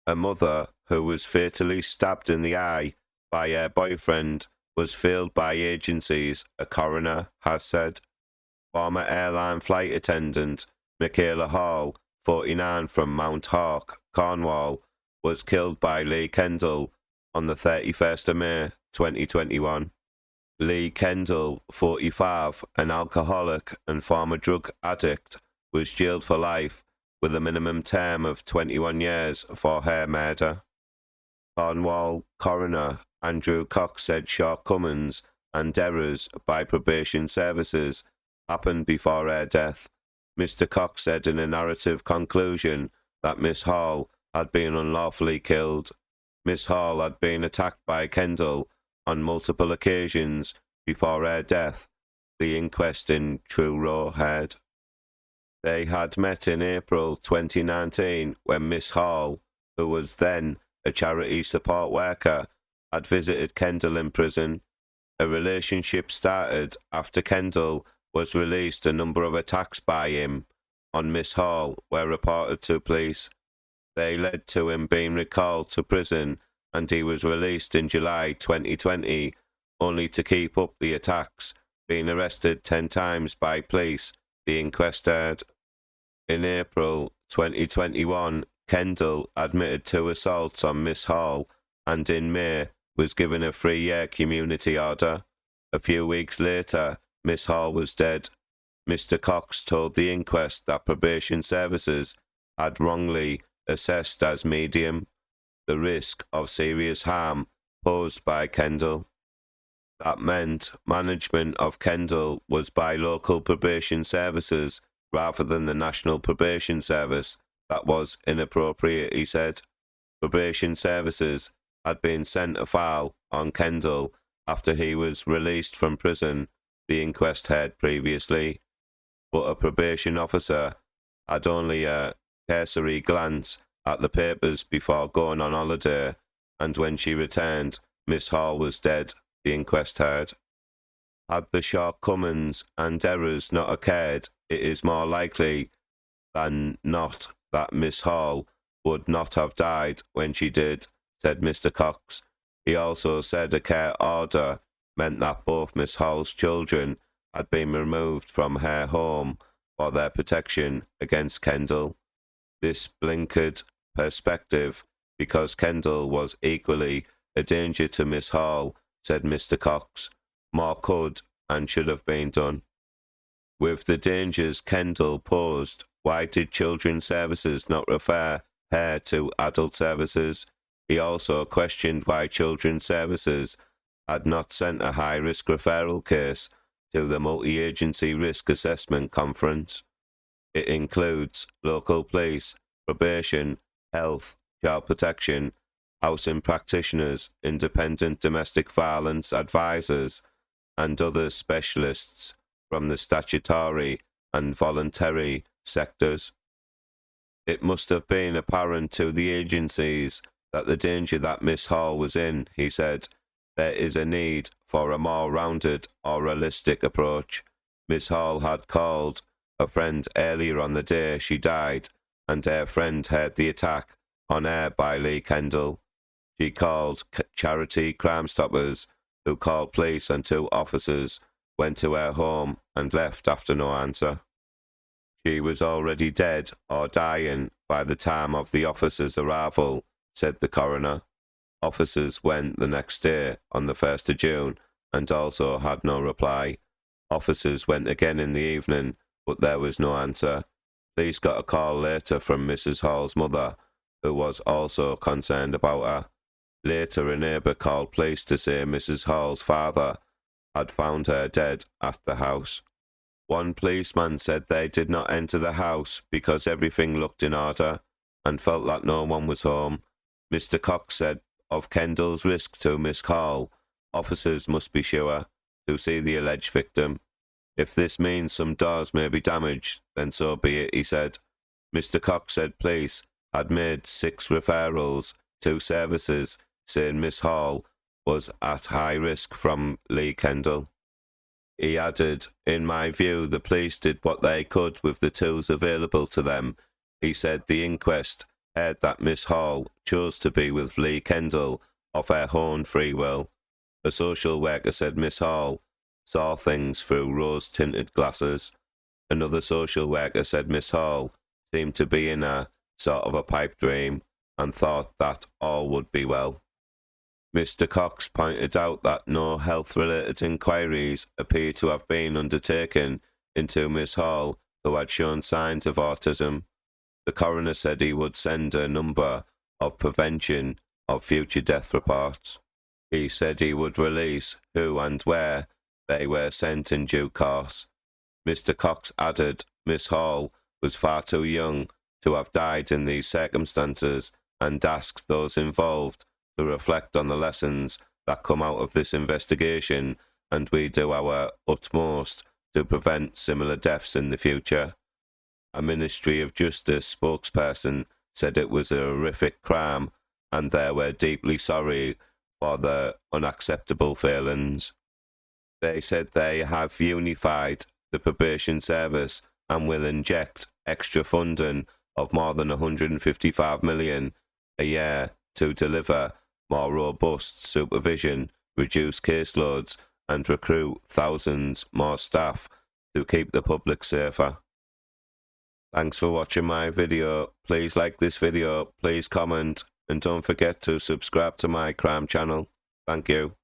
A mother who was fatally stabbed in the eye by her boyfriend was failed by agencies, a coroner has said. Former airline flight attendant Michaela Hall, 49, from Mount Hawke, Cornwall, was killed by Lee Kendall on the 31st of May 2021. Lee Kendall, 45, an alcoholic and former drug addict, was jailed for life with a minimum term of 21 years for her murder. Cornwall coroner Andrew Cox said shortcomings and errors by probation services happened before her death. Mr. Cox said in a narrative conclusion that Miss Hall had been unlawfully killed. Miss Hall had been attacked by Kendall on multiple occasions before her death, the inquest in Truro heard. They had met in April 2019 when Miss Hall, who was then a charity support worker, had visited Kendall in prison. A relationship started after Kendall was released. A number of attacks by him on Miss Hall were reported to police. They led to him being recalled to prison, and he was released in July 2020, only to keep up the attacks, being arrested 10 times by police, the inquest heard. In April 2021, Kendall admitted 2 assaults on Miss Hall, and in May was given a 3-year community order. A few weeks later, Miss Hall was dead. Mr. Cox told the inquest that probation services had wrongly assessed as medium the risk of serious harm posed by Kendall. That meant management of Kendall was by local probation services rather than the National Probation Service. That was inappropriate, he said. Probation services had been sent a file on Kendall after he was released from prison, the inquest heard previously, but a probation officer had only a cursory glance at the papers before going on holiday, and when she returned, Miss Hall was dead, the inquest heard. Had the shortcomings and errors not occurred, it is more likely than not that Miss Hall would not have died when she did, said Mr. Cox. He also said a care order meant that both Miss Hall's children had been removed from her home for their protection against Kendall. This blinkered perspective, because Kendall was equally a danger to Miss Hall, said Mr. Cox. More could and should have been done. With the dangers Kendall posed, why did Children's Services not refer her to adult services? He also questioned why Children's Services had not sent a high-risk referral case to the Multi-Agency Risk Assessment Conference. It includes local police, probation, health, child protection, housing practitioners, independent domestic violence advisors, and other specialists from the statutory and voluntary sectors. It must have been apparent to the agencies that the danger that Miss Hall was in, he said. There is a need for a more rounded or realistic approach. Miss Hall had called a friend earlier on the day she died, and her friend heard the attack on air by Lee Kendall. She called charity Crime Stoppers, who called police, and 2 officers went to her home and left after no answer. She was already dead or dying by the time of the officers' arrival, said the coroner. Officers went the next day, on the 1st of June, and also had no reply. Officers went again in the evening, but there was no answer. Police got a call later from Mrs. Hall's mother, who was also concerned about her. Later, a neighbour called police to say Mrs. Hall's father had found her dead at the house. One policeman said they did not enter the house because everything looked in order and felt that no one was home. Mr. Cox said of Kendall's risk to Miss Hall, officers must be sure to see the alleged victim. If this means some doors may be damaged, then so be it, he said. Mr. Cox said police had made 6 referrals to services, saying Miss Hall was at high risk from Lee Kendall. He added, in my view, the police did what they could with the tools available to them. He said the inquest heard that Miss Hall chose to be with Lee Kendall of her own free will. A social worker said Miss Hall saw things through rose-tinted glasses. Another social worker said Miss Hall seemed to be in a sort of a pipe dream and thought that all would be well. Mr. Cox pointed out that no health-related inquiries appear to have been undertaken into Miss Hall, who had shown signs of autism. The coroner said he would send a number of prevention of future death reports. He said he would release who and where they were sent in due course. Mr. Cox added Miss Hall was far too young to have died in these circumstances and asked those involved to reflect on the lessons that come out of this investigation, and we do our utmost to prevent similar deaths in the future. A Ministry of Justice spokesperson said it was a horrific crime and they were deeply sorry for the unacceptable failings. They said they have unified the probation service and will inject extra funding of more than 155 million a year to deliver more robust supervision, reduce caseloads and recruit thousands more staff to keep the public safer. Thanks for watching my video. Please like this video, please comment, and don't forget to subscribe to my crime channel. Thank you.